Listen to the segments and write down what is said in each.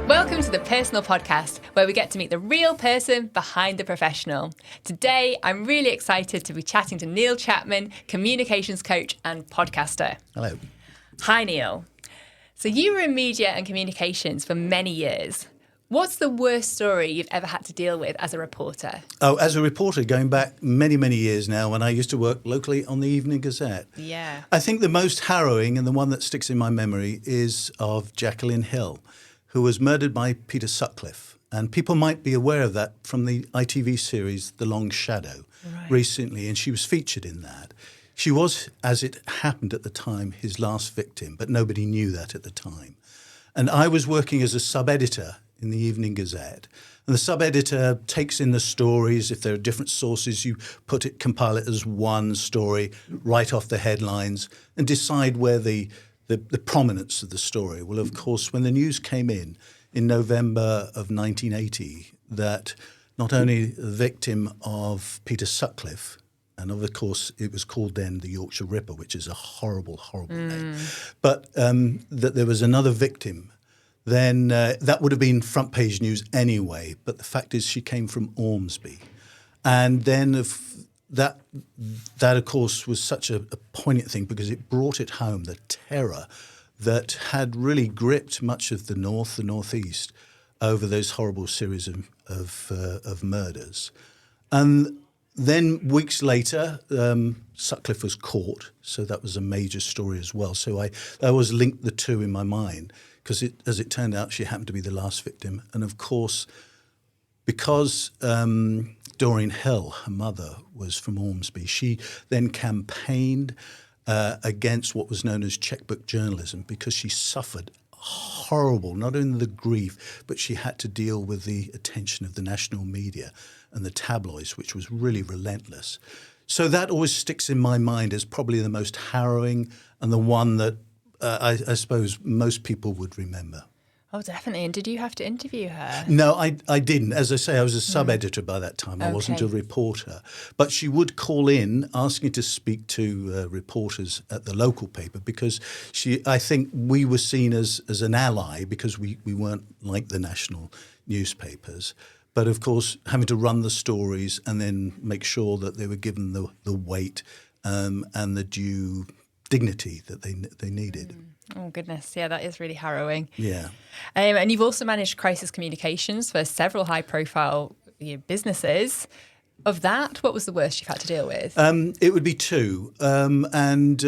Welcome to the Personal Podcast, where we get to meet the real person behind the professional. Today, I'm really excited to be chatting to Neil Chapman, communications coach and podcaster. Hello. Hi, Neil. So you were in media and communications for many years. What's the worst story you've ever had to deal with as a reporter? Oh, as a reporter, going back many, many years now, when I used to work locally on the Evening Gazette. Yeah. I think the most harrowing and the one that sticks in my memory is of Jacqueline Hill, who was murdered by Peter Sutcliffe. And people might be aware of that from the ITV series The Long Shadow recently, and she was featured in that. She was, as it happened at the time, his last victim, but nobody knew that at the time. And I was working as a sub-editor in the Evening Gazette. And the sub-editor takes in the stories. If there are different sources, you compile it as one story, write off the headlines, and decide where the prominence of the story. Well, of course, when the news came in November of 1980, that not only the victim of Peter Sutcliffe, and of course it was called then the Yorkshire Ripper, which is a horrible, horrible name, but that there was another victim, then that would have been front page news anyway. But the fact is she came from Ormsby. And then that of course was such a poignant thing because it brought it home, the terror that had really gripped much of the northeast over those horrible series of murders. And then weeks later, Sutcliffe was caught, so that was a major story as well. So I always linked the two in my mind because as it turned out, she happened to be the last victim. And of course, because Doreen Hill, her mother, was from Ormsby, she then campaigned against what was known as checkbook journalism because she suffered horrible, not only the grief, but she had to deal with the attention of the national media and the tabloids, which was really relentless. So that always sticks in my mind as probably the most harrowing and the one that I suppose most people would remember. Oh, definitely. And did you have to interview her? No, I didn't. As I say, I was a sub-editor by that time. I wasn't a reporter. But she would call in asking to speak to reporters at the local paper because I think we were seen as an ally because we weren't like the national newspapers. But of course, having to run the stories and then make sure that they were given the weight and the due dignity that they needed. Oh, goodness. Yeah, that is really harrowing. Yeah. And you've also managed crisis communications for several high-profile businesses. Of that, what was the worst you've had to deal with? It would be two. And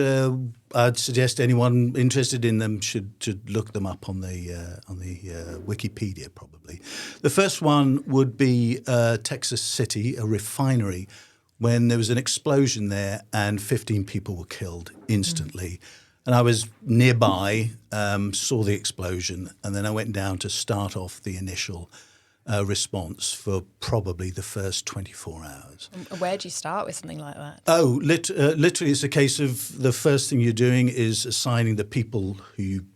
I'd suggest anyone interested in them should look them up on the Wikipedia, probably. The first one would be Texas City, a refinery, when there was an explosion there and 15 people were killed instantly. And I was nearby, saw the explosion, and then I went down to start off the initial response for probably the first 24 hours. Where do you start with something like that? Oh, literally it's a case of the first thing you're doing is assigning the people who you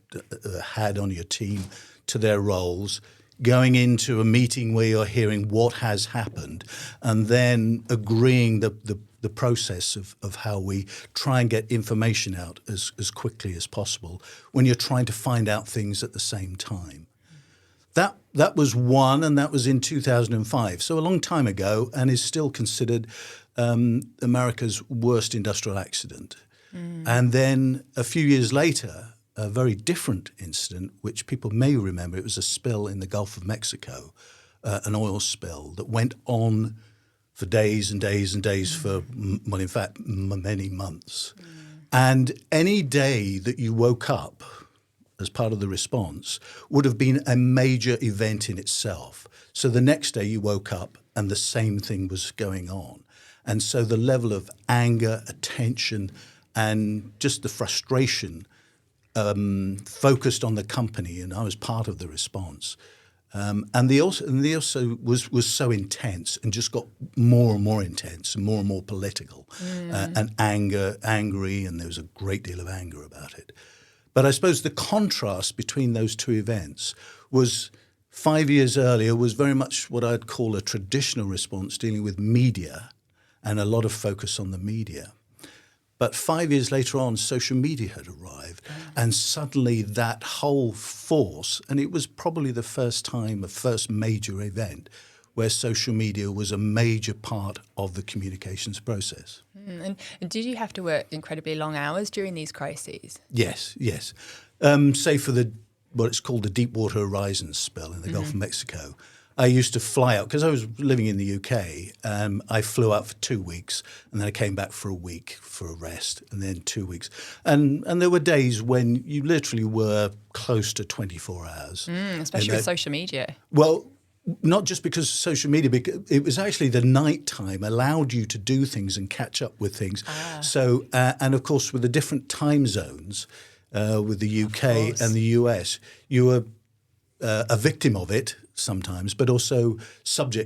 had on your team to their roles, going into a meeting where you're hearing what has happened, and then agreeing the process of how we try and get information out as quickly as possible when you're trying to find out things at the same time. That was one, and that was in 2005, so a long time ago, and is still considered America's worst industrial accident. And then a few years later, a very different incident, which people may remember. It was a spill in the Gulf of Mexico, an oil spill that went on for days and days and days for, well, in fact, many months. And any day that you woke up as part of the response would have been a major event in itself. So the next day you woke up and the same thing was going on. And so the level of anger, attention, and just the frustration focused on the company, and I was part of the response. And they also was so intense and just got more and more intense and more political and angry, and there was a great deal of anger about it. But I suppose the contrast between those two events was 5 years earlier was very much what I'd call a traditional response dealing with media and a lot of focus on the media. But 5 years later on, social media had arrived, and suddenly that whole force, and it was probably the first time, a first major event, where social media was a major part of the communications process. And did you have to work incredibly long hours during these crises? Yes. Say for what it's called the Deepwater Horizon spill in the Gulf of Mexico, I used to fly out, because I was living in the UK, I flew out for 2 weeks, and then I came back for a week for a rest, and then 2 weeks. And there were days when you literally were close to 24 hours. Especially with social media. Well, not just because of social media, because it was actually the night time allowed you to do things and catch up with things. So, and of course, with the different time zones, with the UK and the US, you were a victim of it sometimes, but also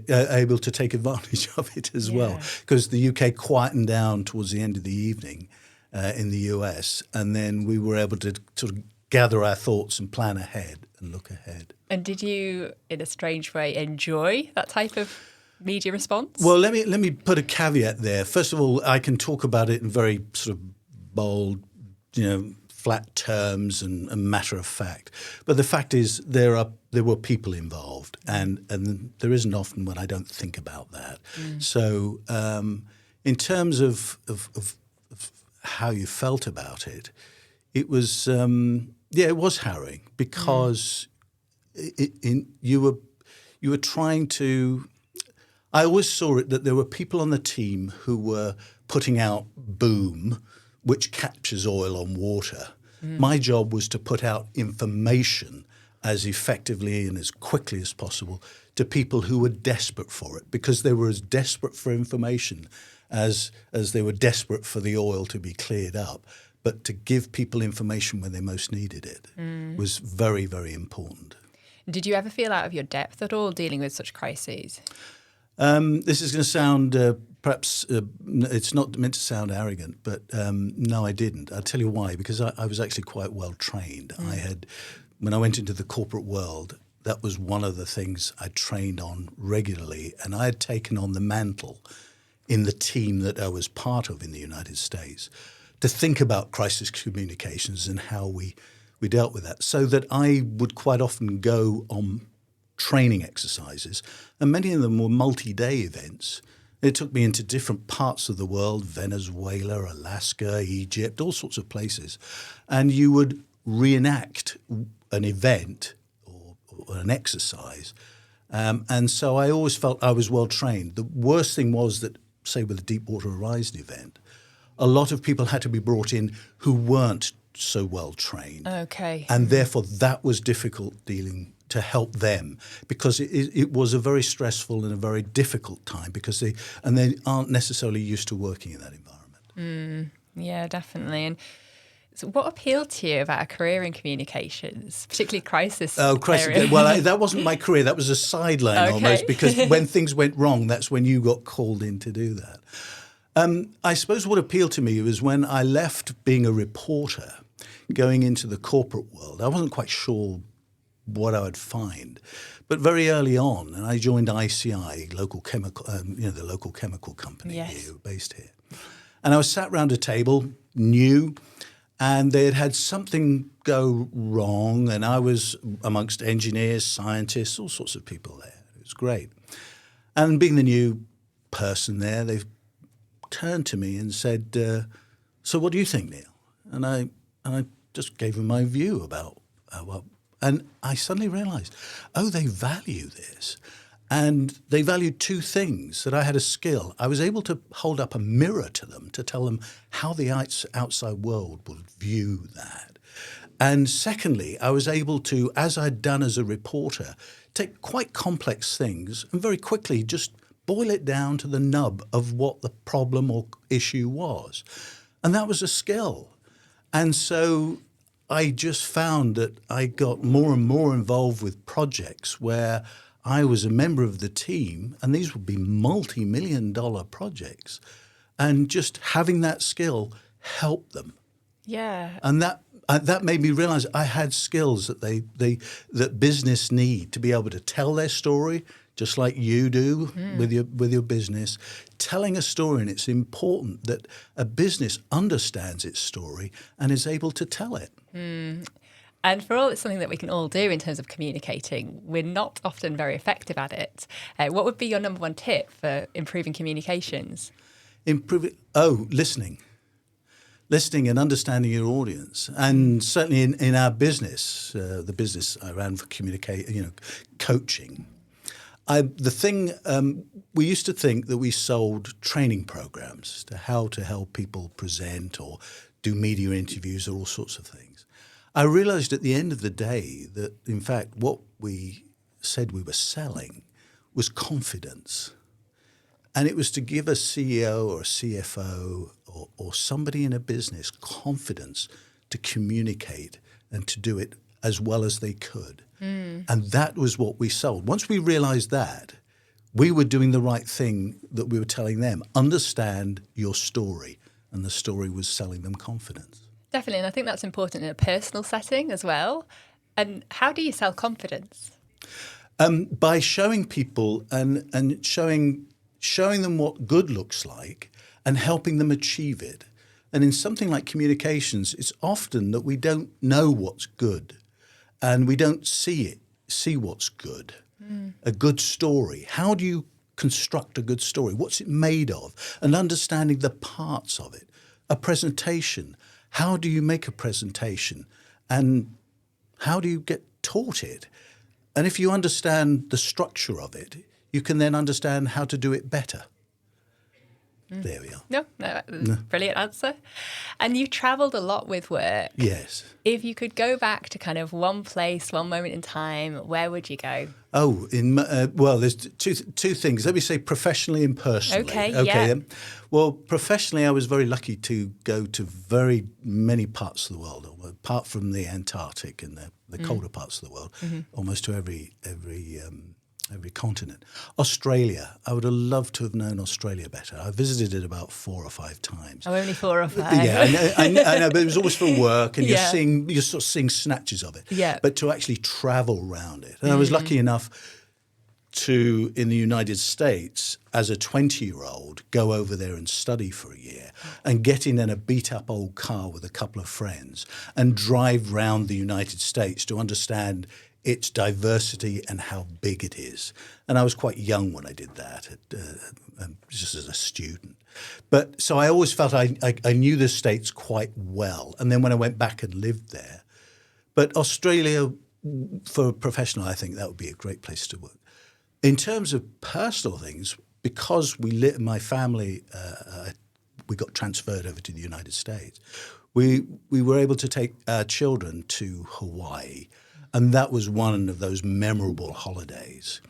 able to take advantage of it as well, because the UK quietened down towards the end of the evening in the US, and then we were able to sort of gather our thoughts and plan ahead and look ahead. And did you, in a strange way, enjoy that type of media response? Well, let me put a caveat there. First of all, I can talk about it in very sort of bold, flat terms and matter of fact. But the fact is, there were people involved, and there isn't often when I don't think about that. So, in terms of how you felt about it, it was it was harrowing, because you were trying to. I always saw it that there were people on the team who were putting out boom, which captures oil on water. My job was to put out information as effectively and as quickly as possible to people who were desperate for it, because they were as desperate for information as they were desperate for the oil to be cleared up. But to give people information when they most needed it was very, very important. Did you ever feel out of your depth at all dealing with such crises? This is going to sound perhaps it's not meant to sound arrogant, but no, I didn't. I'll tell you why. Because I was actually quite well trained. When I went into the corporate world, that was one of the things I trained on regularly, and I had taken on the mantle in the team that I was part of in the United States to think about crisis communications and how we dealt with that, so that I would quite often go on training exercises, and many of them were multi-day events. It took me into different parts of the world, Venezuela, Alaska, Egypt, all sorts of places, and you would reenact an event or an exercise. And so I always felt I was well trained. The worst thing was that, say with the Deepwater Horizon event, a lot of people had to be brought in who weren't so well trained. Okay. And therefore that was difficult dealing to help them, because it was a very stressful and a very difficult time, because they aren't necessarily used to working in that environment. Yeah, definitely. And so what appealed to you about a career in communications, particularly crisis? Oh, crisis. area? Well, that wasn't my career. That was a sideline almost, because when things went wrong, that's when you got called in to do that. I suppose what appealed to me was when I left being a reporter, going into the corporate world. I wasn't quite sure what I would find, but very early on, and I joined ICI, local chemical, the local chemical company here, based here, and I was sat around a table, new, and they had had something go wrong, and I was amongst engineers, scientists, all sorts of people there. It was great, and being the new person there, they turned to me and said, "So, what do you think, Neil?" And I just gave them my view about what. And I suddenly realized, they value this. And they valued two things: that I had a skill. I was able to hold up a mirror to them to tell them how the outside world would view that. And secondly, I was able to, as I'd done as a reporter, take quite complex things and very quickly just boil it down to the nub of what the problem or issue was. And that was a skill. And so I just found that I got more and more involved with projects where I was a member of the team, and these would be multi-million-dollar projects, and just having that skill helped them. Yeah. And that made me realize I had skills that that business need to be able to tell their story, just like you do with your business, telling a story. And it's important that a business understands its story and is able to tell it. And for all it's something that we can all do in terms of communicating, we're not often very effective at it. What would be your number one tip for improving communications? Listening. Listening and understanding your audience. And certainly in our business, the business I ran for coaching, we used to think that we sold training programs to how to help people present or do media interviews or all sorts of things. I realized at the end of the day that, in fact, what we said we were selling was confidence. And it was to give a CEO or a CFO or somebody in a business confidence to communicate and to do it as well as they could. And that was what we sold. Once we realized that, we were doing the right thing that we were telling them. Understand your story. And the story was selling them confidence. Definitely. And I think that's important in a personal setting as well. And how do you sell confidence? By showing people and showing them what good looks like and helping them achieve it. And in something like communications, it's often that we don't know what's good and we don't see what's good. A good story. How do you construct a good story? What's it made of? And understanding the parts of it. A presentation. How do you make a presentation? And how do you get taught it? And if you understand the structure of it, you can then understand how to do it better. There we are. No, brilliant answer. And you travelled a lot with work. Yes. If you could go back to kind of one place, one moment in time, where would you go? There's two things. Let me say professionally and personally. Okay, yeah. Then. Well, professionally, I was very lucky to go to very many parts of the world, apart from the Antarctic and the colder parts of the world, almost to every continent. Australia, I would have loved to have known Australia better. I visited it about 4 or 5 times. Oh, only 4 or 5. Yeah, I know, but it was always for work, and Yeah. you're sort of seeing snatches of it. Yeah. But to actually travel around it, and I was lucky enough to, in the United States, as a 20-year-old, go over there and study for a year, and get in a beat-up old car with a couple of friends, and drive round the United States to understand its diversity and how big it is. And I was quite young when I did that, just as a student. But so I always felt I knew the States quite well. And then when I went back and lived there. But Australia, for a professional, I think that would be a great place to work. In terms of personal things, because my family, we got transferred over to the United States, we were able to take our children to Hawaii. And that was one of those memorable holidays.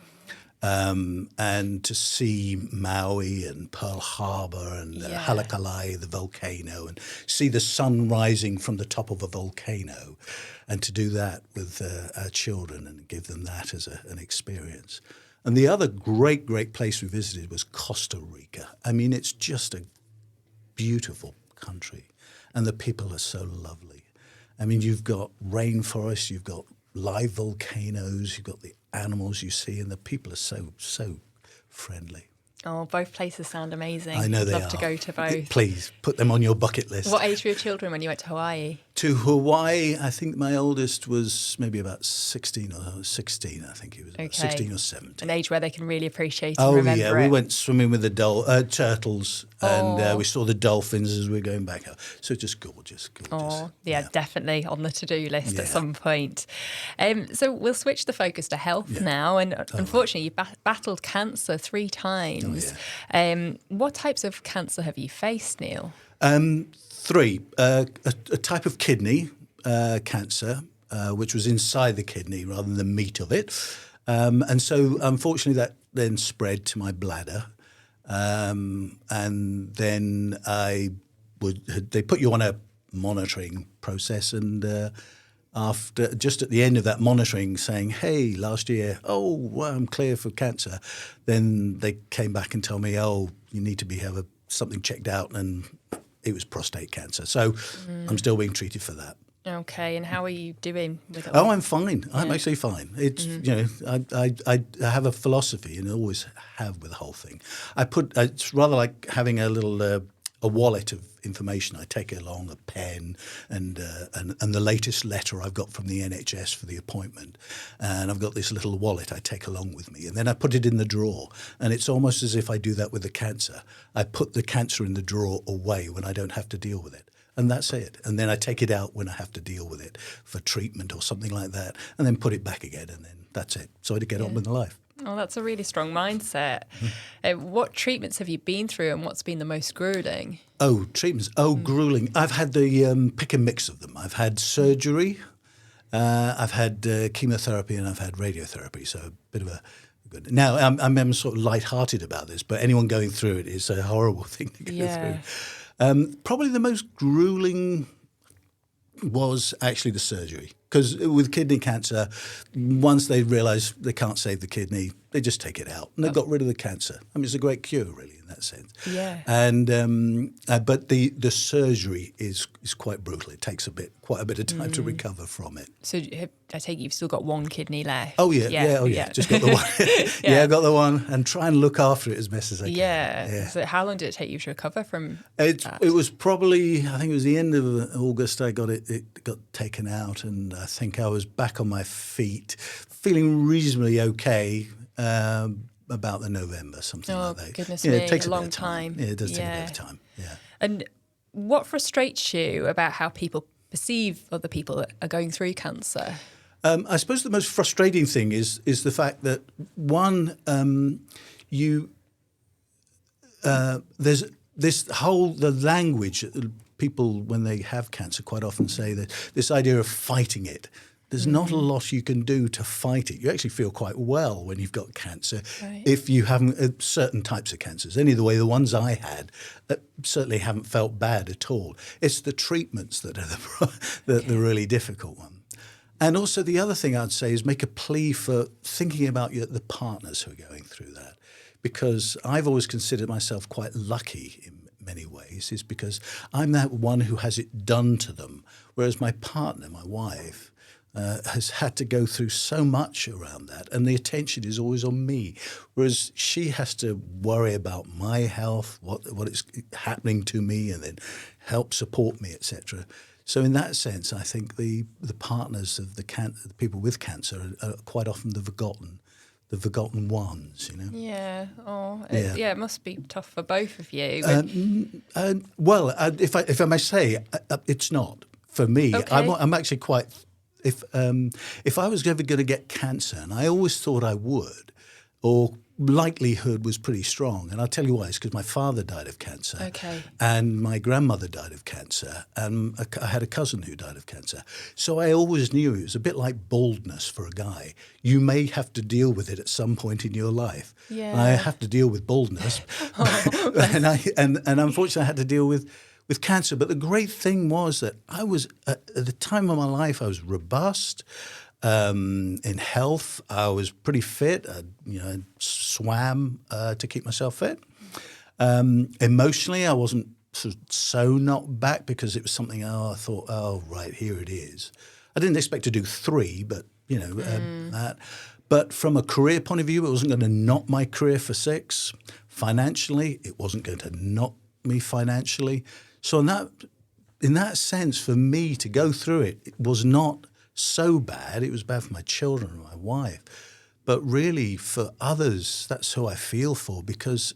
And to see Maui and Pearl Harbor and Haleakala, the volcano, and see the sun rising from the top of a volcano, and to do that with our children and give them that as an experience. And the other great place we visited was Costa Rica. I mean, it's just a beautiful country, and the people are so lovely. I mean, you've got rainforests, you've got live volcanoes, you've got the animals you see, and the people are so friendly. Oh, both places sound amazing. I know they are. I'd love to go to both. Please, put them on your bucket list. What age were your children when you went to Hawaii? To Hawaii, I think my oldest was maybe about 16, I think he was about 16 or 17. An age where they can really appreciate and remember it. We went swimming with the turtles, and we saw the dolphins as we were going back out. So just gorgeous. Oh, yeah, definitely on the to-do list at some point. So we'll switch the focus to health now. And unfortunately, you battled cancer 3 times. Oh, yeah. What types of cancer have you faced, Neil? 3. A type of kidney cancer, which was inside the kidney rather than the meat of it. And so, unfortunately, that then spread to my bladder. And then they put you on a monitoring process, and after just at the end of that monitoring saying, hey, last year, I'm clear for cancer, then they came back and told me, you need to have something checked out, and it was prostate cancer. So I'm still being treated for that. Okay, and how are you doing with it? Oh, I'm fine. I'm actually fine. It's I have a philosophy, and I always have with the whole thing. It's rather like having a little a wallet of information. I take along a pen and the latest letter I've got from the NHS for the appointment, and I've got this little wallet I take along with me, and then I put it in the drawer. And it's almost as if I do that with the cancer. I put the cancer in the drawer away when I don't have to deal with it. And that's it. And then I take it out when I have to deal with it for treatment or something like that, and then put it back again, and then that's it. So I get on with life. Oh, that's a really strong mindset. What treatments have you been through, and what's been the most grueling? Oh, treatments. Oh, grueling. I've had the pick and mix of them. I've had surgery, I've had chemotherapy, and I've had radiotherapy. So a bit of a good. Now, I'm sort of lighthearted about this, but anyone going through it is a horrible thing to go through. Probably the most grueling was actually the surgery, because with kidney cancer, once they realise they can't save the kidney, they just take it out and they got rid of the cancer. I mean, it's a great cure, really, in that sense. Yeah. And but the surgery is quite brutal. It takes quite a bit of time to recover from it. So I take it you've still got one kidney left. Oh yeah. Just got the one. I got the one, and try and look after it as best as I can. Yeah. So how long did it take you to recover from that? It was probably, I think it was the end of August. I got it got taken out, and I think I was back on my feet, feeling reasonably okay. About the November, something like that. Goodness me, it takes a long time. Yeah, it does take a bit of time. Yeah. And what frustrates you about how people perceive other people that are going through cancer? I suppose the most frustrating thing is the fact that one, there's this the language. People, when they have cancer, quite often say that this idea of fighting it. There's not a lot you can do to fight it. You actually feel quite well when you've got cancer, if you haven't certain types of cancers. Anyway, the ones I had certainly haven't felt bad at all. It's the treatments that are the really difficult one. And also the other thing I'd say is make a plea for thinking about the partners who are going through that, because I've always considered myself quite lucky in many ways, is because I'm that one who has it done to them, whereas my partner, my wife, has had to go through so much around that, and the attention is always on me, whereas she has to worry about my health, what is happening to me, and then help support me, etc. So in that sense, I think the partners of the people with cancer are quite often the forgotten ones, you know. Yeah. Oh, it must be tough for both of you. Well, if I may say, it's not for me. Okay. I'm actually quite. If I was ever going to get cancer, and I always thought I would, or likelihood was pretty strong, and I'll tell you why. It's because my father died of cancer, and my grandmother died of cancer, and I had a cousin who died of cancer. So I always knew it was a bit like baldness for a guy. You may have to deal with it at some point in your life. Yeah. I have to deal with baldness, and unfortunately I had to deal with cancer. But the great thing was that I was, at the time of my life, I was robust in health. I was pretty fit. I swam to keep myself fit. Emotionally, I wasn't so knocked back, because it was something, I thought, oh, right, here it is. I didn't expect to do 3, but, that. But from a career point of view, it wasn't going to knock my career for 6. Financially, it wasn't going to knock me financially. So in that sense, for me to go through it was not so bad. It was bad for my children and my wife. But really, for others, that's who I feel for, because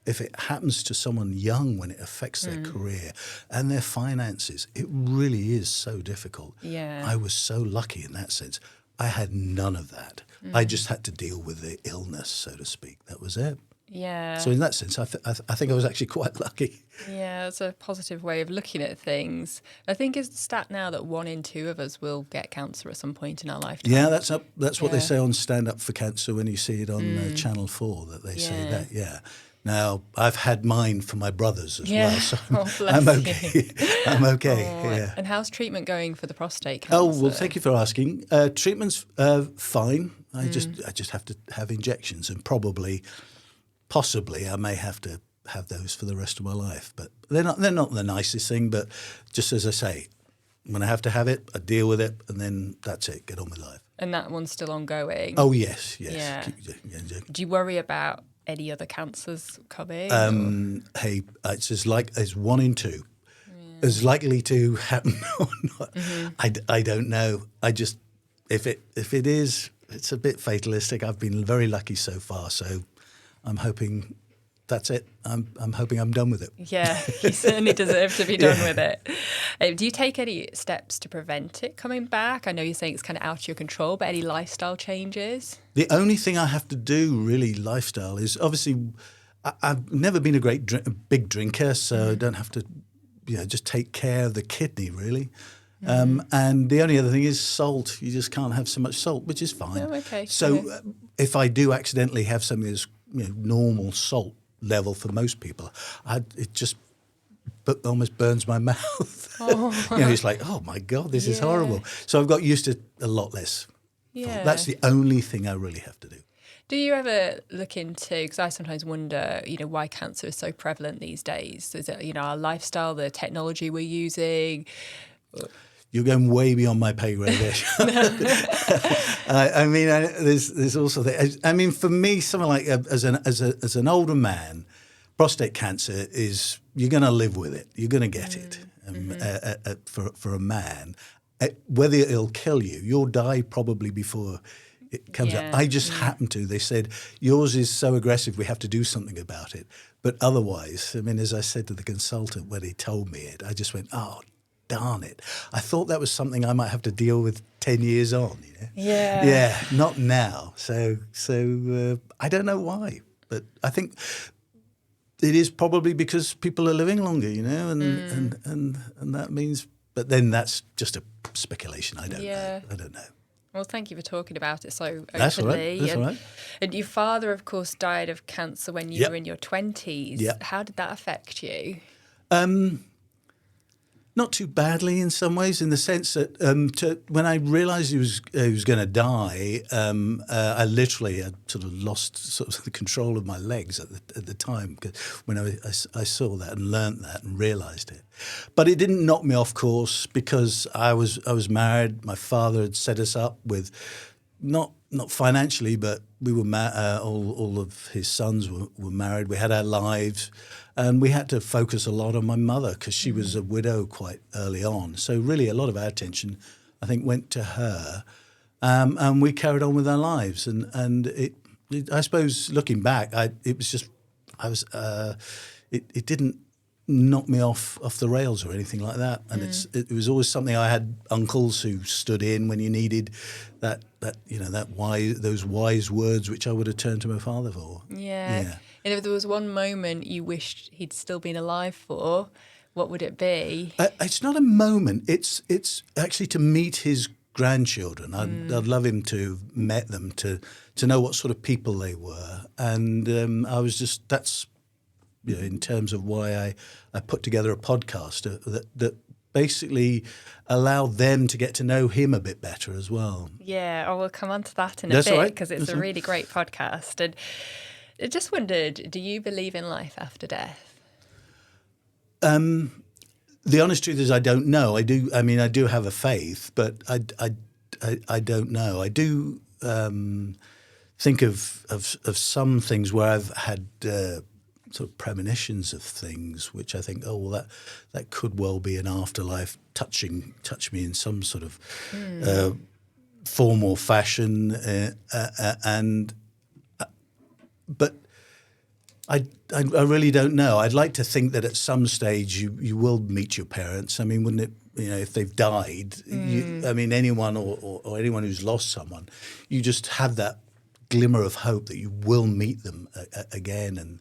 if it happens to someone young, when it affects their career and their finances, it really is so difficult. Yeah. I was so lucky in that sense. I had none of that. I just had to deal with the illness, so to speak. That was it. Yeah. So in that sense, I think I was actually quite lucky. Yeah, it's a positive way of looking at things. I think it's the stat now that 1 in 2 of us will get cancer at some point in our lifetime. Yeah, that's what they say on Stand Up for Cancer when you see it on Channel 4. That they say that. Yeah. Now I've had mine for my brothers as well, so I'm okay. I'm okay. Yeah. And how's treatment going for the prostate cancer? Oh well, thank you for asking. Treatment's fine. I just have to have injections, and possibly I may have to have those for the rest of my life. But they're not the nicest thing. But just as I say, When I have to have it, I deal with it, and then that's it. Get on with life. And that one's still ongoing? Oh, yes. Yeah. Yeah. Do you worry about any other cancers coming? Hey, it's as 1 in 2. As likely to happen or not. I don't know. I just, if it is, it's a bit fatalistic. I've been very lucky so far, so I'm hoping that's it. I'm hoping I'm done with it. Yeah, you certainly deserve to be done with it. Do you take any steps to prevent it coming back? I know you're saying it's kind of out of your control, but any lifestyle changes? The only thing I have to do, really, lifestyle, is obviously I've never been a big drinker, so I don't have to, just take care of the kidney, really. And the only other thing is salt. You just can't have so much salt, which is fine. Oh, okay. So if I do accidentally have something that's normal salt level for most people, it just almost burns my mouth. It's like, oh my God, this is horrible. So I've got used to a lot less. Yeah. That's the only thing I really have to do. Do you ever look into, because I sometimes wonder, why cancer is so prevalent these days? Is it, our lifestyle, the technology we're using? You're going way beyond my pay grade there. There's also for me, something like as an older man, prostate cancer is, you're going to live with it. You're going to get it. For a man, whether it'll kill you, you'll die probably before it comes up. I just happen to. They said, yours is so aggressive, we have to do something about it. But otherwise, as I said to the consultant when he told me it, I just went, oh, darn it. I thought that was something I might have to deal with 10 years on. Yeah. Yeah, not now. So I don't know why, but I think it is probably because people are living longer, and that means, but then that's just a speculation. I don't know. I don't know. Well, thank you for talking about it so openly. That's all right. That's all right. And your father, of course, died of cancer when you were in your 20s. Yep. How did that affect you? Not too badly in some ways, in the sense that when I realised he was going to die, I literally had sort of lost sort of the control of my legs at the time, because when I saw that and learnt that and realised it. But it didn't knock me off course, because I was married. My father had set us up with not financially, but we were all of his sons were married. We had our lives. And we had to focus a lot on my mother, because she was a widow quite early on. So really a lot of our attention, I think, went to her. And we carried on with our lives. And it I suppose, looking back, it didn't knock me off the rails or anything like that. And it was always something. I had uncles who stood in when you needed those wise words, which I would have turned to my father for. Yeah. And if there was one moment you wished he'd still been alive for, what would it be? It's not a moment. It's actually to meet his grandchildren. I'd love him to have met them, to know what sort of people they were. And I was just, that's, in terms of why I put together a podcast that basically allowed them to get to know him a bit better as well. Yeah, we'll come on to that in a bit, because it's a really great podcast. And I just wondered, do you believe in life after death? The honest truth is I don't know. I do have a faith, but I don't know. I do think of some things where I've had sort of premonitions of things, which I think, that could well be an afterlife touch me in some sort of form or fashion, but I really don't know. I'd like to think that at some stage you will meet your parents. I mean, wouldn't it? If they've died, anyone or anyone who's lost someone, you just have that glimmer of hope that you will meet them again, and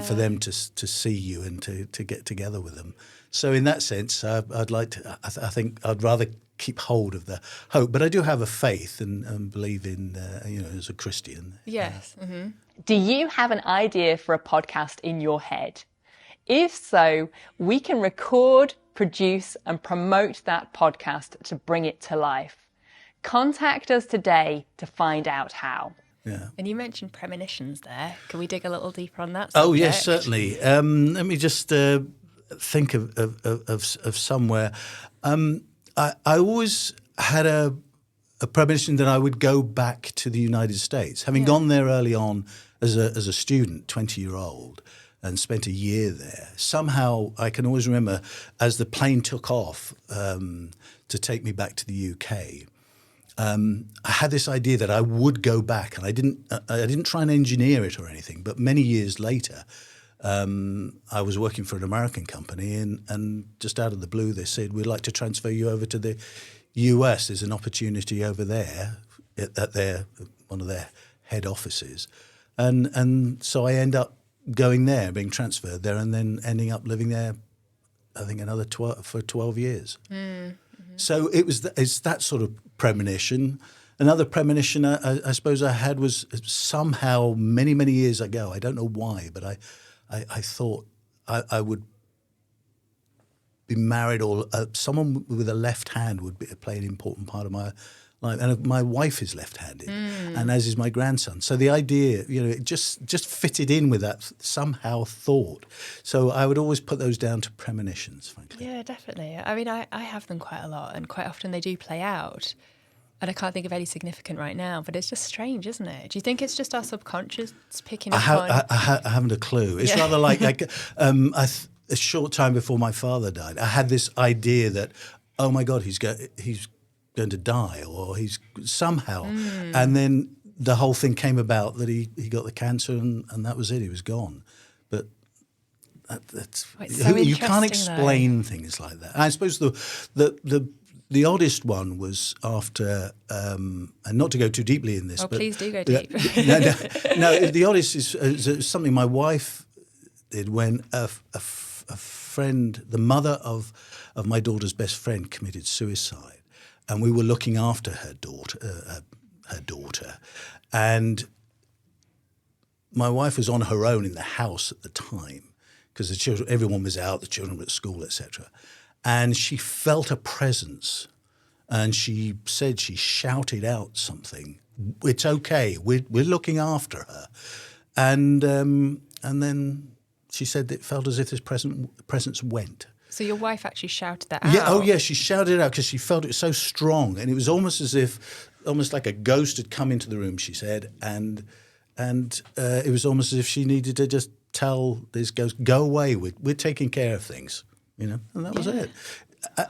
for them to see you and to get together with them. So in that sense, I'd like to. I think I'd rather keep hold of the hope, but I do have a faith and believe in, as a Christian. Yes. Mm-hmm. Do you have an idea for a podcast in your head? If so, we can record, produce, and promote that podcast to bring it to life. Contact us today to find out how. Yeah. And you mentioned premonitions there. Can we dig a little deeper on that subject? Oh, yes, certainly. Let me just think of somewhere. I always had a premonition that I would go back to the United States. Having gone there early on as a student, 20-year-old, and spent a year there, somehow I can always remember as the plane took off to take me back to the UK, I had this idea that I would go back, and I didn't try and engineer it or anything. But many years later, I was working for an American company, and just out of the blue, they said, "We'd like to transfer you over to the US. There's an opportunity over there at one of their head offices," and so I end up going there, being transferred there, and then ending up living there, I think another 12 years. Mm-hmm. So it's that sort of premonition. Another premonition I suppose I had was somehow many, many years ago. I don't know why, but I thought I would be married, or someone with a left hand would play an important part of my life. And my wife is left-handed, and as is my grandson. So the idea, it just fitted in with that somehow thought. So I would always put those down to premonitions, frankly. Yeah, definitely. I mean, I have them quite a lot, and quite often they do play out. And I can't think of any significant right now, but it's just strange, isn't it? Do you think it's just our subconscious picking up on? I haven't a clue. It's rather like a short time before my father died, I had this idea that, oh my God, he's going to die, or he's somehow. And then the whole thing came about that he got the cancer, and that was it. He was gone. But that's so you can't explain though. Things like that. I suppose the oddest one was after, and not to go too deeply in this. Oh, but please do go deep. No. The oddest is something my wife did when a friend, the mother of my daughter's best friend, committed suicide. And we were looking after her daughter, and my wife was on her own in the house at the time because everyone was out, the children were at school, etc. And she felt a presence, and she said she shouted out something. "It's okay. We're looking after her," and then she said it felt as if this presence went. So your wife actually shouted that out? Yeah, oh yeah, she shouted it out because she felt it so strong, and it was almost as if, almost like a ghost had come into the room, she said, and it was almost as if she needed to just tell this ghost, "Go away, we're taking care of things," and that was it.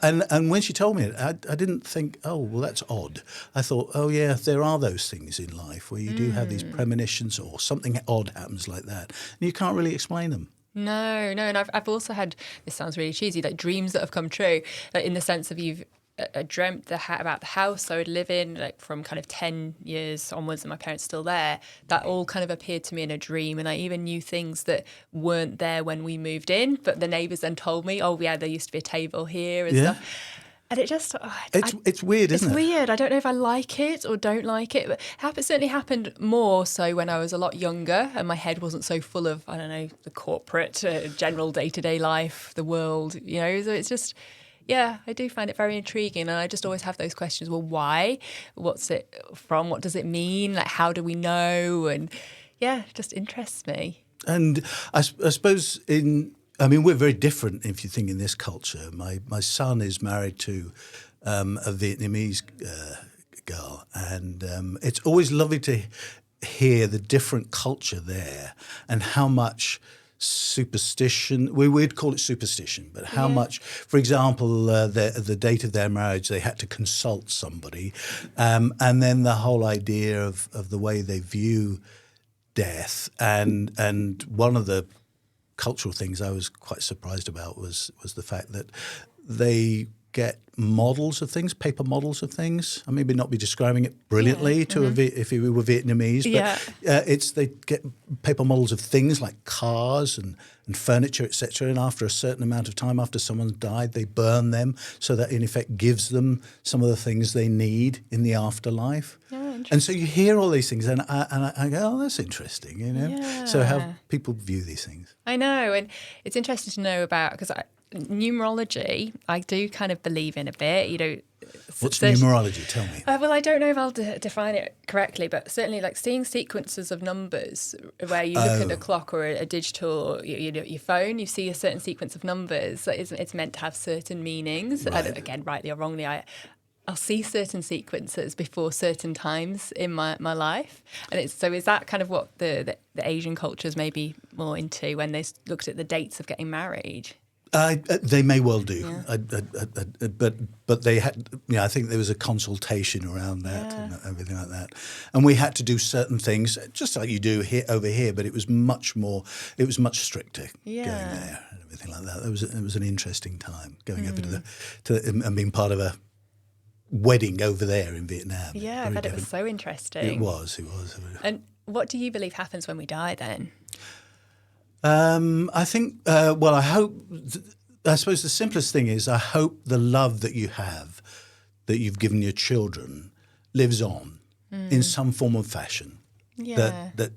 And when she told me it, I didn't think, oh, well, that's odd. I thought, oh yeah, there are those things in life where you do have these premonitions, or something odd happens like that, and you can't really explain them. No, and I've also had, this sounds really cheesy, like dreams that have come true, like in the sense of you've dreamt about the house I would live in, like from kind of 10 years onwards, and my parents still there. That all kind of appeared to me in a dream, and I even knew things that weren't there when we moved in, but the neighbours then told me, oh yeah, there used to be a table here and stuff. And it just... It's weird, isn't it? It's weird. I don't know if I like it or don't like it. But it certainly happened more so when I was a lot younger and my head wasn't so full of, I don't know, the corporate, general day-to-day life, the world, So it's just... Yeah, I do find it very intriguing, and I just always have those questions. Well, why? What's it from? What does it mean? Like, how do we know? And yeah, it just interests me. And I suppose we're very different if you think in this culture. My son is married to a Vietnamese girl, and it's always lovely to hear the different culture there and how much superstition, we'd call it superstition, but how much, for example, the date of their marriage, they had to consult somebody, and then the whole idea of the way they view death, and one of the cultural things I was quite surprised about was the fact that they get models of things, paper models of things. I maybe not be describing it brilliantly if we were Vietnamese, but they get paper models of things like cars and furniture, etc. And after a certain amount of time, after someone's died, they burn them, so that in effect gives them some of the things they need in the afterlife. And so you hear all these things, and I go, oh, that's interesting, So how people view these things. I know, and it's interesting to know about, because numerology, I do kind of believe in a bit, What's numerology? Tell me. Well, I don't know if I'll define it correctly, but certainly like seeing sequences of numbers where you look at a clock or a digital, or your phone, you see a certain sequence of numbers. It's meant to have certain meanings. Right. Again, rightly or wrongly, I'll see certain sequences before certain times in my life. And is that kind of what the Asian cultures may be more into when they looked at the dates of getting married? They may well do, Yeah. but they had. I think there was a consultation around that and everything like that, and we had to do certain things just like you do over here. But it was much more. It was much stricter going there and everything like that. It was an interesting time going over to and being part of a wedding over there in Vietnam. Yeah, I bet it was so interesting. It was. And what do you believe happens when we die then? I think, I hope, I suppose the simplest thing is I hope the love that you have, that you've given your children, lives on in some form or fashion. Yeah. That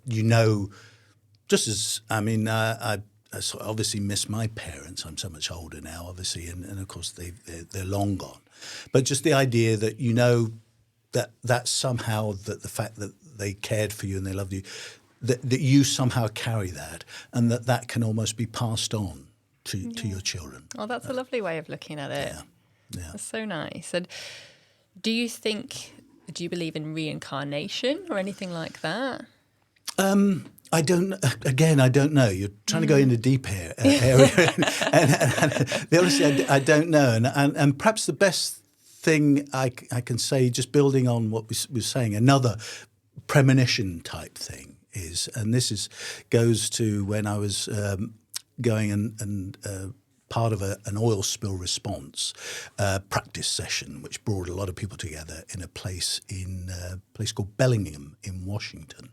just as, I obviously miss my parents. I'm so much older now, obviously, and of course they're long gone. But just the idea that that somehow that the fact that they cared for you and they loved you, that you somehow carry that, and that can almost be passed on to your children. Oh, that's a lovely way of looking at it. Yeah. That's so nice. And do you believe in reincarnation or anything like that? I don't know. You're trying to go into deep area, and honestly, I don't know. And perhaps the best thing I can say, just building on what we were saying, another premonition type thing is, and this goes to when I was going and part of an oil spill response practice session, which brought a lot of people together in a place called Bellingham in Washington.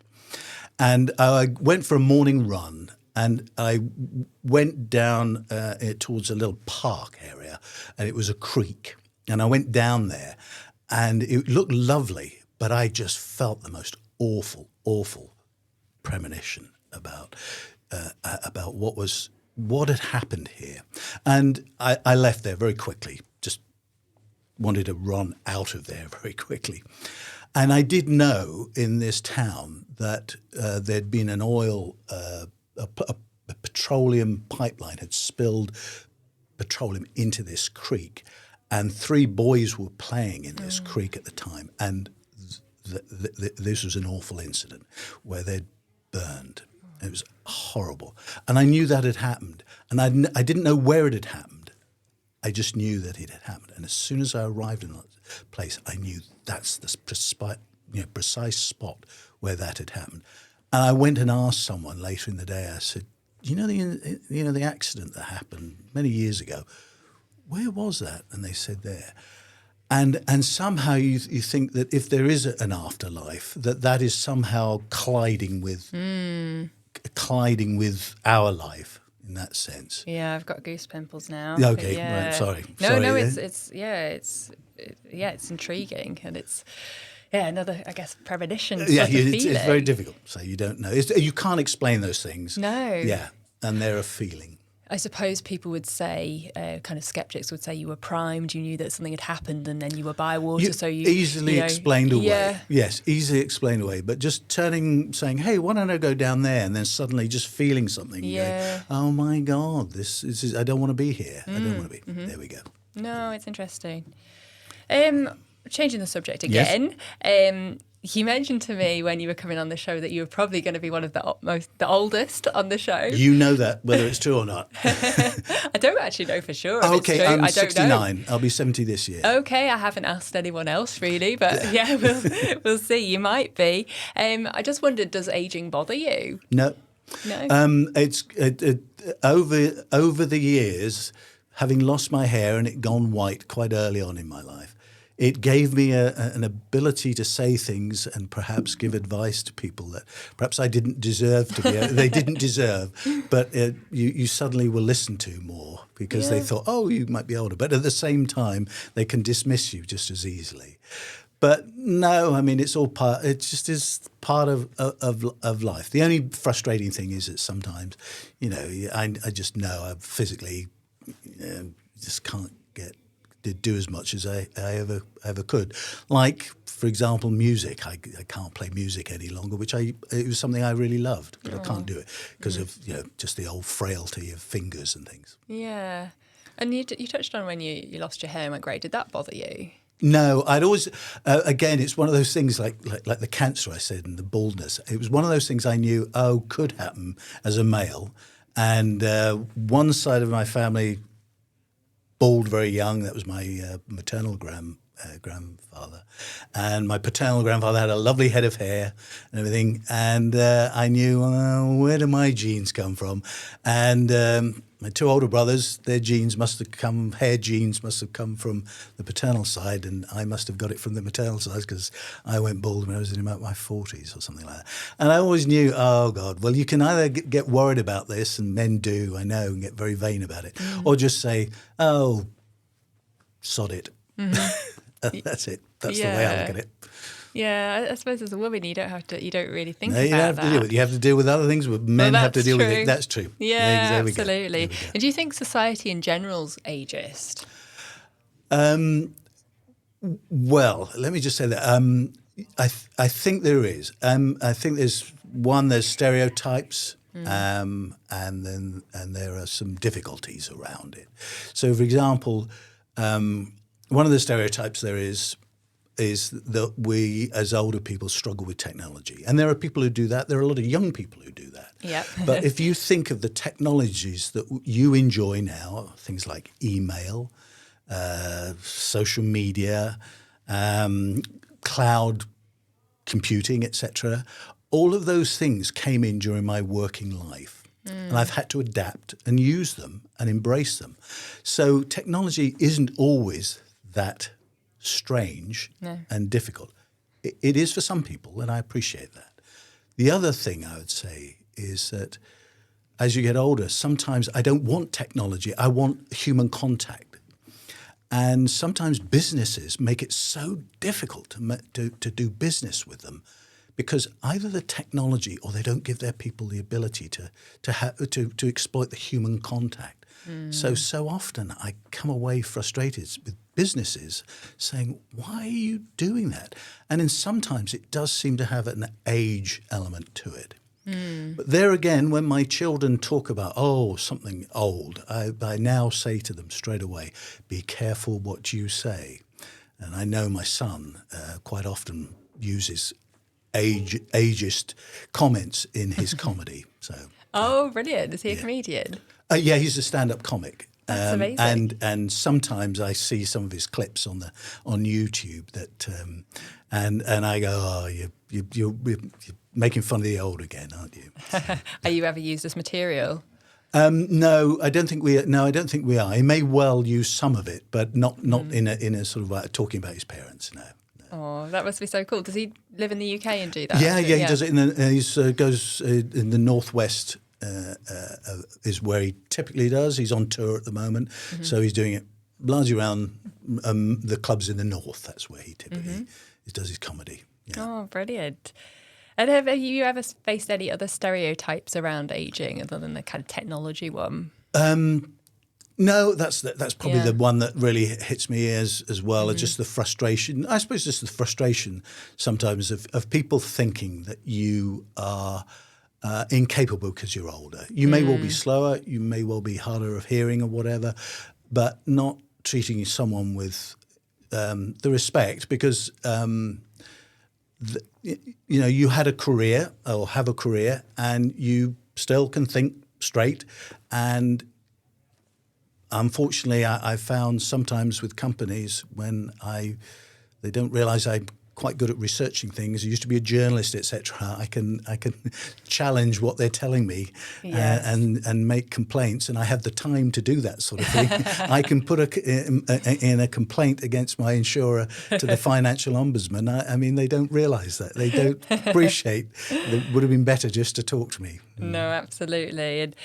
And I went for a morning run, and I went down towards a little park area, and it was a creek. And I went down there, and it looked lovely, but I just felt the most awful premonition about what had happened here. And I left there very quickly, just wanted to run out of there very quickly. And I did know in this town that there'd been an oil, a petroleum pipeline had spilled petroleum into this creek, and 3 boys were playing in this creek at the time. And this was an awful incident where they'd burned. It was horrible. And I knew that had happened. And I didn't know where it had happened. I just knew that it had happened. And as soon as I arrived in that place, I knew that's the precise spot where that had happened. And I went and asked someone later in the day, I said, the accident that happened many years ago, where was that? And they said there. And somehow you think that if there is an afterlife, that is somehow colliding with our life in that sense. Yeah, I've got goose pimples now. Okay, yeah. right, sorry. No, it's intriguing, and it's another, I guess, premonition. It's very difficult. So you don't know. You can't explain those things. No. Yeah, and they're a feeling. I suppose people would say, kind of skeptics would say, you were primed, you knew that something had happened, and then you were by water, so you easily explained away. Yeah. Yes, easily explained away. But just saying, "Hey, why don't I go down there?" and then suddenly just feeling something. Yeah. Going, oh my God, this is. I don't want to be here. I don't want to be. Mm-hmm. There we go. No, it's interesting. Changing the subject again. Yes. You mentioned to me when you were coming on the show that you were probably going to be one of the oldest on the show. You know that, whether it's true or not. I don't actually know for sure. Okay, I'm 69. Know. I'll be 70 this year. Okay, I haven't asked anyone else really, but we'll see. You might be. I just wondered, does aging bother you? No. It's over the years, having lost my hair and it gone white quite early on in my life. It gave me an ability to say things and perhaps give advice to people that perhaps I didn't deserve to be. They didn't deserve, but you suddenly will listen to more because they thought, oh, you might be older. But at the same time, they can dismiss you just as easily. But no, I mean, it's all part. It just is part of life. The only frustrating thing is that sometimes, I just know I'm physically. just can't do as much as I ever could. Like, for example, music. I can't play music any longer, it was something I really loved, but I can't do it because of just the old frailty of fingers and things. Yeah. And you touched on when you lost your hair and went grey. Did that bother you? No, I'd always, again, it's one of those things like the cancer I said and the baldness. It was one of those things I knew, could happen as a male. And one side of my family bald very young. That was my maternal grandfather. And my paternal grandfather had a lovely head of hair and everything. And I knew, where do my genes come from? And my two older brothers, their hair genes must have come from the paternal side, and I must have got it from the maternal side because I went bald when I was in about my 40s or something like that. And I always knew, oh, God, well, you can either get worried about this, and men do, I know, and get very vain about it, or just say, oh, sod it. Mm-hmm. That's it. That's the way I look at it. Yeah, I suppose as a woman, you don't really think about you have that. To deal with, you have to deal with other things. Men have to deal with it. That's true. Yeah, absolutely. And do you think society in general's ageist? Well, let me just say that I think there is. I think there's stereotypes, and there are some difficulties around it. So, for example, one of the stereotypes there is that we, as older people, struggle with technology. And there are people who do that. There are a lot of young people who do that. Yep. But if you think of the technologies that you enjoy now, things like email, social media, cloud computing, etc., all of those things came in during my working life. And I've had to adapt and use them and embrace them. So technology isn't always that strange and difficult. It is for some people, and I appreciate that. The other thing I would say is that as you get older, sometimes I don't want technology. I want human contact. And sometimes businesses make it so difficult to do business with them because either the technology or they don't give their people the ability to exploit the human contact. So often I come away frustrated with businesses saying, why are you doing that? And then sometimes it does seem to have an age element to it. But there again, when my children talk about, something old, I now say to them straight away, be careful what you say. And I know my son quite often uses ageist comments in his comedy. So. Oh, brilliant. Is he a comedian? Yeah, he's a stand-up comic. That's amazing. And sometimes I see some of his clips on YouTube that, and I go, you're making fun of the old again, aren't you? Are you ever used as material? No, I don't think we are. He may well use some of it, but not in a sort of like talking about his parents. No. Oh, that must be so cool. Does he live in the UK and do that? Yeah, he does it. He goes in the northwest. Is where he typically does. He's on tour at the moment, so he's doing it largely around the clubs in the north. That's where he typically does his comedy. Yeah. Oh, brilliant. And have you ever faced any other stereotypes around ageing other than the kind of technology one? No, that's probably the one that really hits me as well. Just the frustration. I suppose just the frustration sometimes of people thinking that you are incapable because you're older. You may well be slower, you may well be harder of hearing or whatever, but not treating someone with the respect because you had a career or have a career and you still can think straight. And unfortunately, I found sometimes with companies when they don't realise I'm quite good at researching things. I used to be a journalist, etc. I can challenge what they're telling me and make complaints, and I have the time to do that sort of thing. I can put in a complaint against my insurer to the financial ombudsman. I mean, they don't realise that. They don't appreciate. It would have been better just to talk to me. No, absolutely. And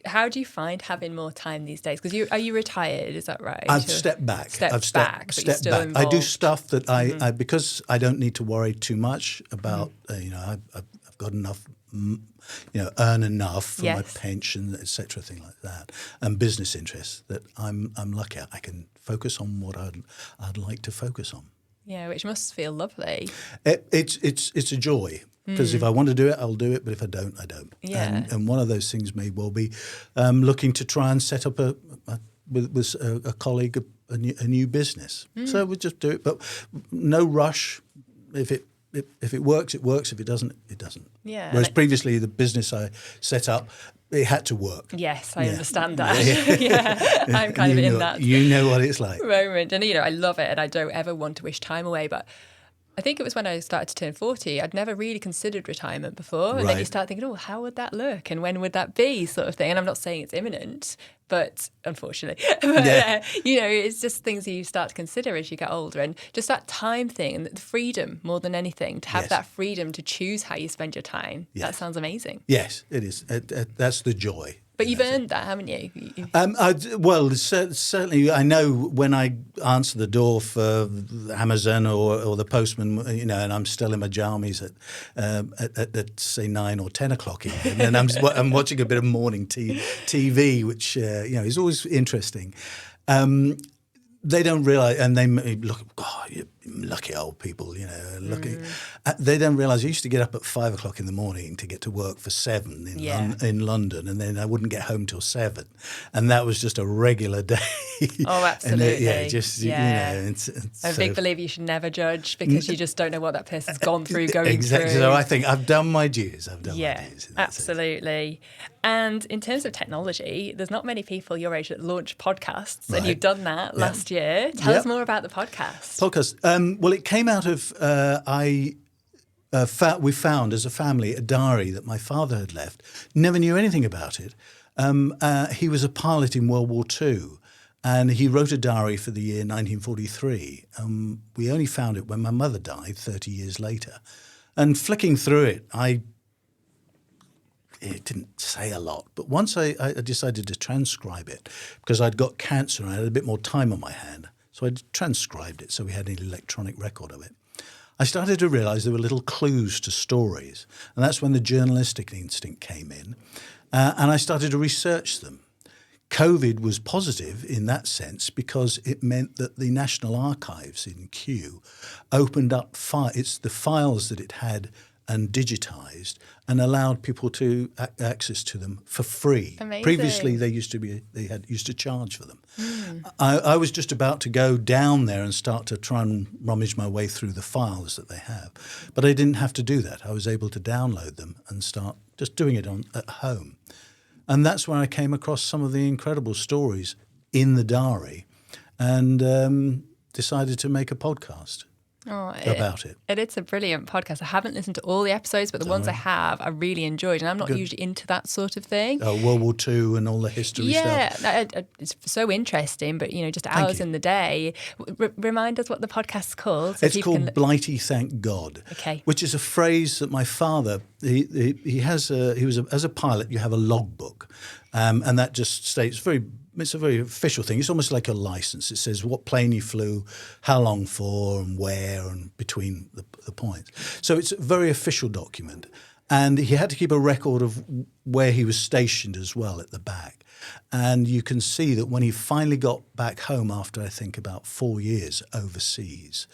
how do you find having more time these days? Because are you retired? Is that right? I've stepped back. I've stepped back. I do stuff that I because I don't need to worry too much about. I've got enough earn enough for my Yes. pension, etc., thing like that, and business interests, that I'm lucky. I can focus on what I'd like to focus on. Yeah, which must feel lovely. It's a joy, because if I want to do it, I'll do it. But if I don't, I don't. Yeah. And one of those things may well be looking to try and set up with a colleague a new business. So we'll just do it, but no rush. If it works, it works. If it doesn't, it doesn't. Yeah. Whereas previously, the business I set up, it had to work. Yes, I Yeah. understand that. Yeah, I'm kind of in that You know what it's like. moment. And, I love it, and I don't ever want to wish time away. But I think it was when I started to turn 40, I'd never really considered retirement before. And then you Right. start thinking, how would that look? And when would that be, sort of thing? And I'm not saying it's imminent, but unfortunately. But, Yeah. it's just things that you start to consider as you get older. And just that time thing and the freedom more than anything, to have Yes. that freedom to choose how you spend your time. Yes. That sounds amazing. Yes, it is. That's the joy. But you've earned that, haven't you? Certainly, I know when I answer the door for Amazon or the postman, and I'm still in my jammies at say 9 or 10 o'clock evening, and I'm watching a bit of morning TV, which is always interesting. They don't realise, and they look, God, you lucky old people, lucky. They don't realise I used to get up at 5 o'clock in the morning to get to work for 7 in London, and then I wouldn't get home till 7, and that was just a regular day. Oh, absolutely. And I'm a big believer you should never judge, because you just don't know what that person's gone through, going exactly. through. So I think I've done my dues. My dues. In that Absolutely. And in terms of technology, there's not many people your age that launch podcasts, and Right. you've done that last year. Tell us Yep. more about the podcast. Well, it came out of we found as a family a diary that my father had left. Never knew anything about it. He was a pilot in World War II, and he wrote a diary for the year 1943. We only found it when my mother died 30 years later. And flicking through it, it didn't say a lot. But once I decided to transcribe it, because I'd got cancer and I had a bit more time on my hand. So I transcribed it so we had an electronic record of it. I started to realise there were little clues to stories. And that's when the journalistic instinct came in. And I started to research them. COVID was positive in that sense, because it meant that the National Archives in Kew opened up the files that it had and digitised, and allowed people to access to them for free. Amazing. Previously, they used to charge for them. I was just about to go down there and start to try and rummage my way through the files that they have, but I didn't have to do that. I was able to download them and start just doing it at home, and that's when I came across some of the incredible stories in the diary, and decided to make a podcast. About it. It's a brilliant podcast. I haven't listened to all the episodes, but the ones I have, I really enjoyed. And I'm not usually into that sort of thing. World War II and all the history stuff. Yeah, it's so interesting, but, just hours in the day. Remind us what the podcast's called. So It's called Blighty, Thank God. Okay. Which is a phrase that my father, as a pilot, you have a logbook. And that just states it's a very official thing. It's almost like a license. It says what plane you flew, how long for, and where, and between the points. So it's a very official document. And he had to keep a record of where he was stationed as well at the back. And you can see that when he finally got back home after, I think, about 4 years overseas,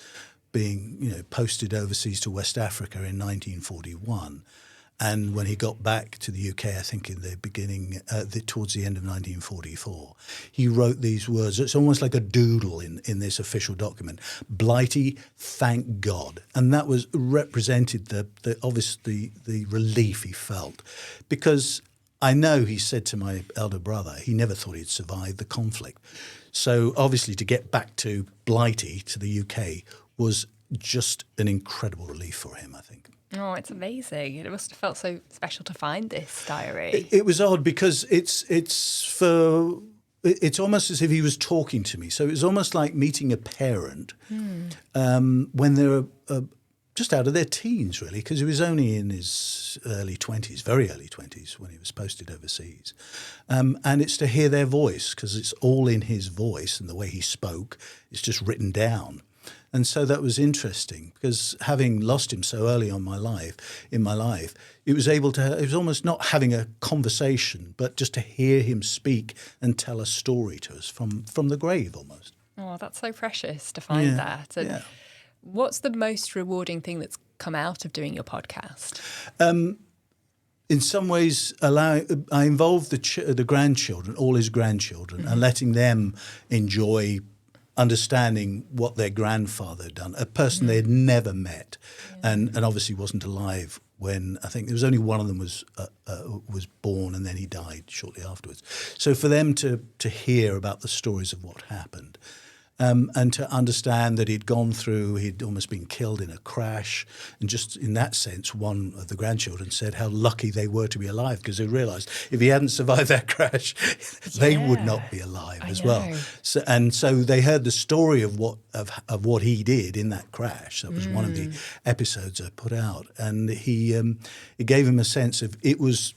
being posted overseas to West Africa in 1941, and when he got back to the UK, I think in the beginning, towards the end of 1944, he wrote these words. It's almost like a doodle in this official document. Blighty, thank God. And that represented the relief he felt. Because I know he said to my elder brother, he never thought he'd survive the conflict. So obviously to get back to Blighty, to the UK, was just an incredible relief for him, I think. Oh, it's amazing. It must have felt so special to find this diary. It was odd because it's almost as if he was talking to me. So it was almost like meeting a parent when they're just out of their teens, really, because he was only in his early 20s, very early 20s, when he was posted overseas. And it's to hear their voice, because it's all in his voice and the way he spoke. It's just written down. And so that was interesting because having lost him so early in my life, it was almost not having a conversation, but just to hear him speak and tell a story to us from the grave almost. Oh, that's so precious to find that. And what's the most rewarding thing that's come out of doing your podcast? In some ways, I involved the grandchildren, all his grandchildren, and letting them enjoy understanding what their grandfather had done, a person they had never met, and obviously wasn't alive when I think there was only one of them was born, and then he died shortly afterwards. So for them to hear about the stories of what happened. And to understand that he'd almost been killed in a crash. And just in that sense, one of the grandchildren said how lucky they were to be alive because they realised if he hadn't survived that crash, they would not be alive as well. So they heard the story of what he did in that crash. That was one of the episodes I put out. And it gave him a sense of it was,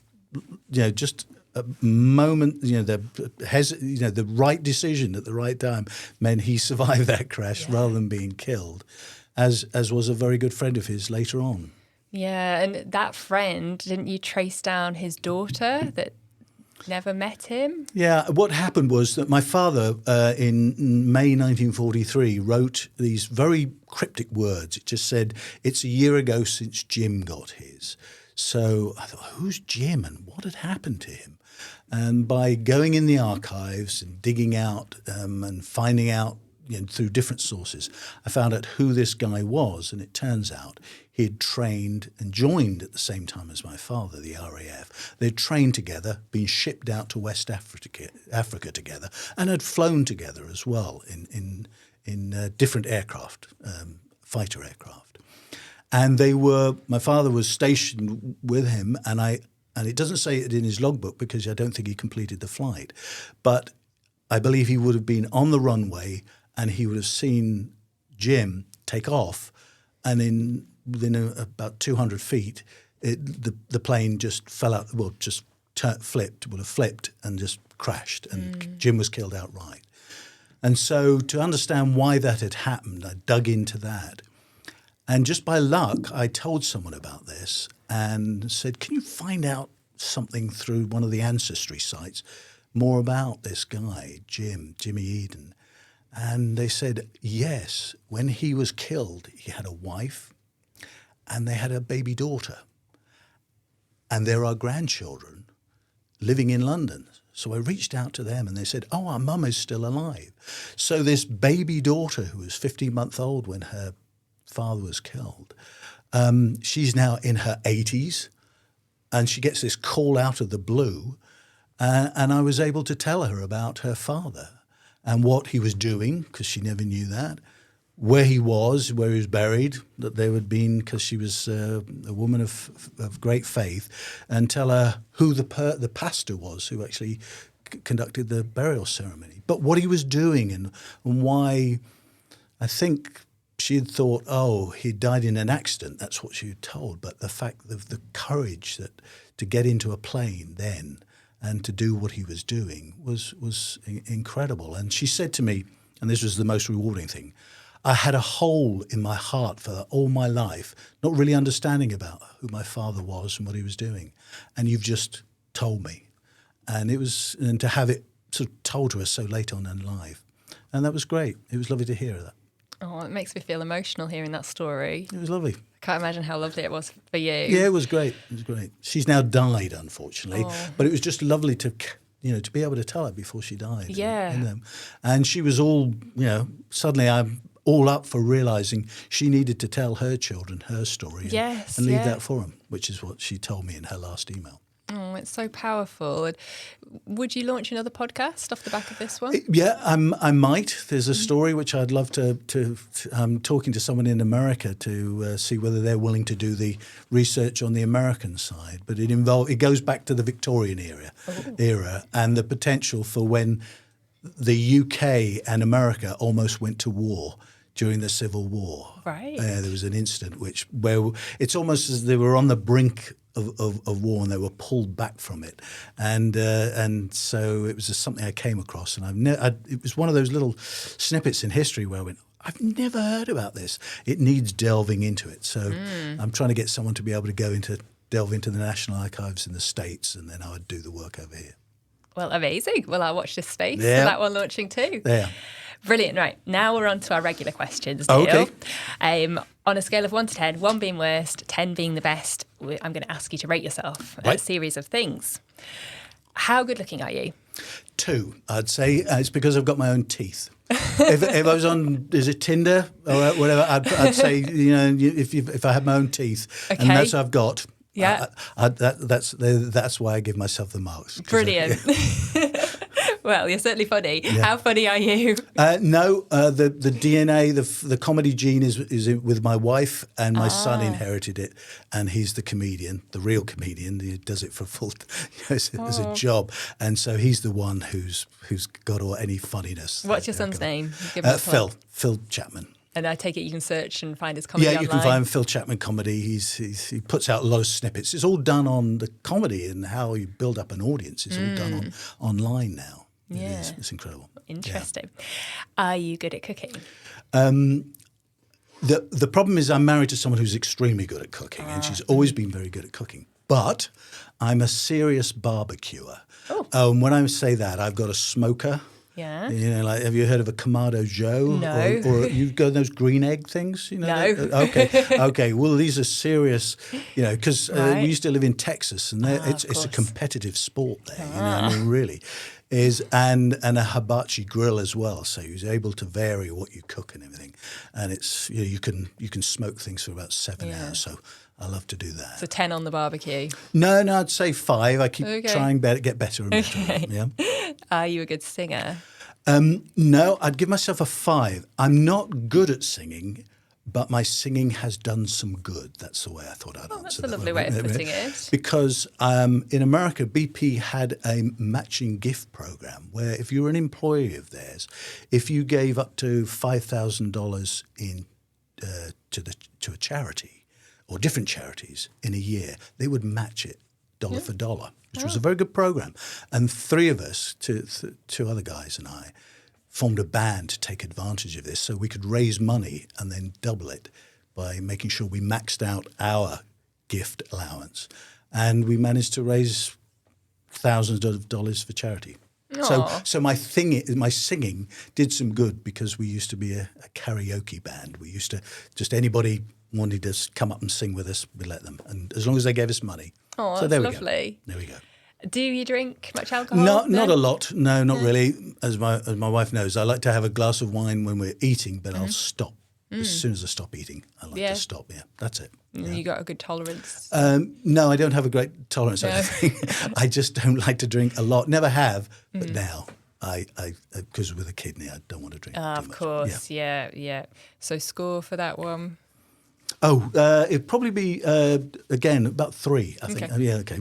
just a moment, the right decision at the right time meant he survived that crash rather than being killed, as was a very good friend of his later on. Yeah, and that friend, didn't you trace down his daughter that never met him? Yeah, what happened was that my father, in May 1943, wrote these very cryptic words. It just said, "It's a year ago since Jim got his." So I thought, who's Jim and what had happened to him? And by going in the archives and digging out and finding out through different sources, I found out who this guy was. And it turns out he had trained and joined at the same time as my father, the RAF. They'd trained together, been shipped out to West Africa together, and had flown together as well in different aircraft, fighter aircraft. And my father was stationed with him, and it doesn't say it in his logbook because I don't think he completed the flight. But I believe he would have been on the runway and he would have seen Jim take off, and within about 200 feet, the plane just fell out, would have flipped and just crashed, and Jim was killed outright. And so to understand why that had happened, I dug into that. And just by luck, I told someone about this and said, can you find out something through one of the ancestry sites more about this guy, Jimmy Eden? And they said, yes, when he was killed, he had a wife and they had a baby daughter. And there are grandchildren living in London. So I reached out to them and they said, oh, our mum is still alive. So this baby daughter who was 15 months old when her father was killed, she's now in her 80s and she gets this call out of the blue, and I was able to tell her about her father and what he was doing, because she never knew that, where he was buried, that they had been, because she was a woman of great faith, and tell her who the pastor was who actually conducted the burial ceremony, but what he was doing and why. I think she had thought, oh, he died in an accident. That's what she had told. But the fact of the courage to get into a plane then and to do what he was doing was incredible. And she said to me, and this was the most rewarding thing, I had a hole in my heart for all my life, not really understanding about who my father was and what he was doing. And you've just told me. And to have it sort of told to us so late on in life. And that was great. It was lovely to hear that. Oh, it makes me feel emotional hearing that story. It was lovely. I can't imagine how lovely it was for you. Yeah, it was great. It was great. She's now died, unfortunately, but it was just lovely to be able to tell her before she died. Yeah. And she was all, suddenly I'm all up for realising she needed to tell her children her story and leave that for them, which is what she told me in her last email. Oh, it's so powerful. And would you launch another podcast off the back of this one? Yeah, I might. There's a story which I'd love to I'm talking to someone in America to see whether they're willing to do the research on the American side. But it goes back to the Victorian era and the potential for when the UK and America almost went to war during the Civil War. Right. There was an incident where it's almost as they were on the brink of war and they were pulled back from it, and so it was just something I came across, and it was one of those little snippets in history where I went, I've never heard about this. It needs delving into it. So I'm trying to get someone to be able to delve into the National Archives in the States, and then I would do the work over here. Well, amazing. Well, I'll watch this space for Yeah. that one launching too. Yeah. Brilliant. Right, now we're on to our regular questions, Neil. Okay. On a scale of 1 to 10, 1 being worst, 10 being the best, I'm going to ask you to rate yourself at a Right. series of things. How good looking are you? 2, I'd say. It's because I've got my own teeth. if I was on, is it Tinder or whatever, I'd say, if I had my own teeth, Okay. and that's what I've got. Yeah. That's why I give myself the marks. Brilliant. Well, you're certainly funny. Yeah. How funny are you? No, the DNA, the comedy gene is with my wife, and my son inherited it, and he's the comedian, the real comedian. He does it for full, as a job, and so he's the one who's got any funniness. What's your son's name? Give us a plug. Phil Chapman. And I take it you can search and find his comedy Yeah, online. you can find Phil Chapman comedy. He puts out a lot of snippets. It's all done on the comedy and how you build up an audience. It's all done online now. Yeah. It's incredible. Interesting. Are you good at cooking? The problem is I'm married to someone who's extremely good at cooking, and she's always been very good at cooking. But I'm a serious barbecuer. Oh. When I say that, I've got a smoker. Yeah. Like, have you heard of a Kamado Joe? No. Or you've got those green egg things? No. Okay. Well, these are serious, because Right. we used to live in Texas, and it's a course. competitive sport there. I mean, really is, and a hibachi grill as well. So you're able to vary what you cook and everything, and it's you can smoke things for about 7 hours. So I love to do that. So 10 on the barbecue. No, I'd say 5. I keep Okay. trying to get better and better. Okay. Yeah. Are you a good singer? No, I'd give myself a 5. I'm not good at singing, but my singing has done some good. That's the way I thought I'd answer That's that. a lovely way of putting it. Because in America, BP had a matching gift program where if you were an employee of theirs, if you gave up to $5,000 to a charity or different charities in a year, they would match it dollar for dollar, which was a very good program. And 3 of us, 2 other guys and I, formed a band to take advantage of this so we could raise money and then double it by making sure we maxed out our gift allowance. And we managed to raise thousands of dollars for charity. So my singing did some good because we used to be a karaoke band. We used to anybody wanted to come up and sing with us, we let them. And as long as they gave us money. Oh, so that's there lovely. There we go. Do you drink much alcohol? No, not a lot. No, not really. As my wife knows, I like to have a glass of wine when we're eating, but I'll stop. As soon as I stop eating, I like to stop. Yeah, that's it. And you got a good tolerance? No, I don't have a great tolerance. I think. I just don't like to drink a lot. Never have, but now I because with a kidney, I don't want to drink too much. Of course, yeah. So score for that one? Oh, it'd probably be again about 3. I think. Okay. Yeah, okay.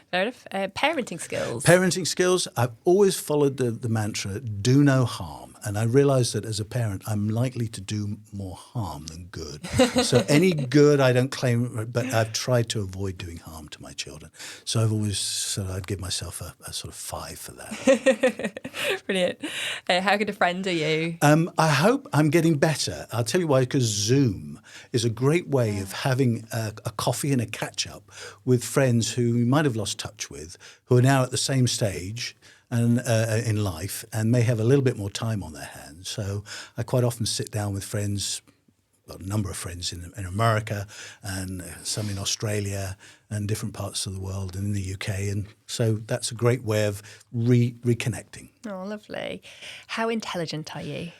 Fair enough. Parenting skills. Parenting skills, I've always followed the mantra, do no harm. And I realised that as a parent, I'm likely to do more harm than good. So any good I don't claim, but I've tried to avoid doing harm to my children. So I've always said I'd give myself a sort of 5 for that. Brilliant. How good a friend are you? I hope I'm getting better. I'll tell you why, because Zoom is a great way of having a coffee and a catch-up with friends who you might have lost touch with, who are now at the same stage and in life and may have a little bit more time on their hands. So I quite often sit down with friends, well, a number of friends in America and some in Australia and different parts of the world and in the UK. And so that's a great way of reconnecting. Oh, lovely. How intelligent are you?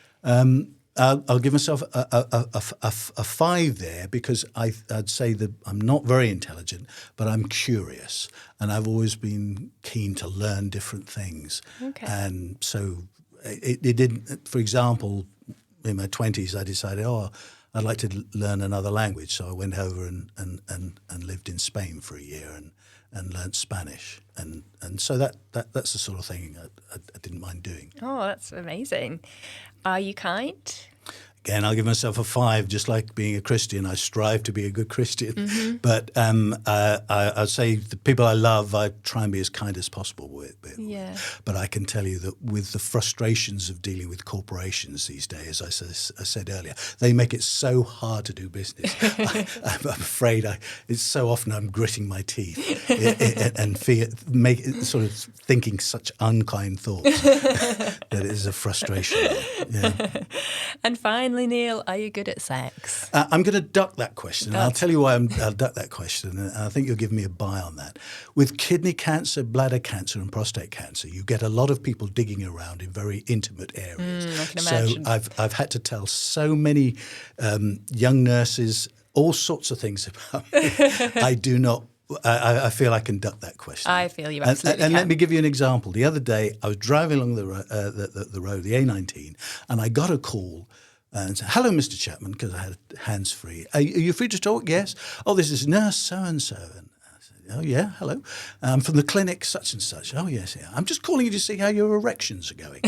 I'll give myself a 5 there because I'd say that I'm not very intelligent, but I'm curious, and I've always been keen to learn different things. Okay. And so it didn't. For example, in my 20s, I decided, I'd like to learn another language, so I went over and lived in Spain for a year and learnt Spanish, and so that's the sort of thing I didn't mind doing. Oh, that's amazing. Are you kind? Again, I'll give myself a 5, just like being a Christian. I strive to be a good Christian. But I'd say the people I love, I try and be as kind as possible with. But I can tell you that with the frustrations of dealing with corporations these days, as I said earlier, they make it so hard to do business. I'm afraid it's so often I'm gritting my teeth and sort of thinking such unkind thoughts that it is a frustration. Yeah. And finally, Neil, are you good at sex? I'm going to duck that question. And I'll tell you why I'll duck that question. And I think you'll give me a buy on that. With kidney cancer, bladder cancer and prostate cancer, you get a lot of people digging around in very intimate areas. I can imagine. So I've had to tell so many young nurses all sorts of things about me. I feel I can duck that question. I feel you absolutely and can. let me give you an example. The other day, I was driving along the road, the A19, and I got a call and said, "Hello, Mr. Chapman," because I had hands-free. Are you free to talk? Yes. "Oh, this is nurse so-and-so." And I said, "Oh, yeah, hello. I'm from the clinic such and such." "Oh, yes, yeah. I'm just calling you to see how your erections are going."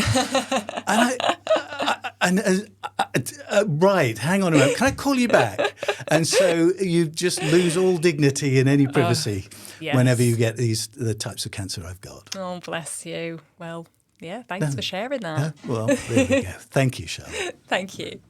Right, hang on a moment. Can I call you back? And so you just lose all dignity and any privacy whenever you get the types of cancer I've got. Oh, bless you. Well, yeah, thanks for sharing that. Well, there we go. Thank you, Charlotte. Thank you.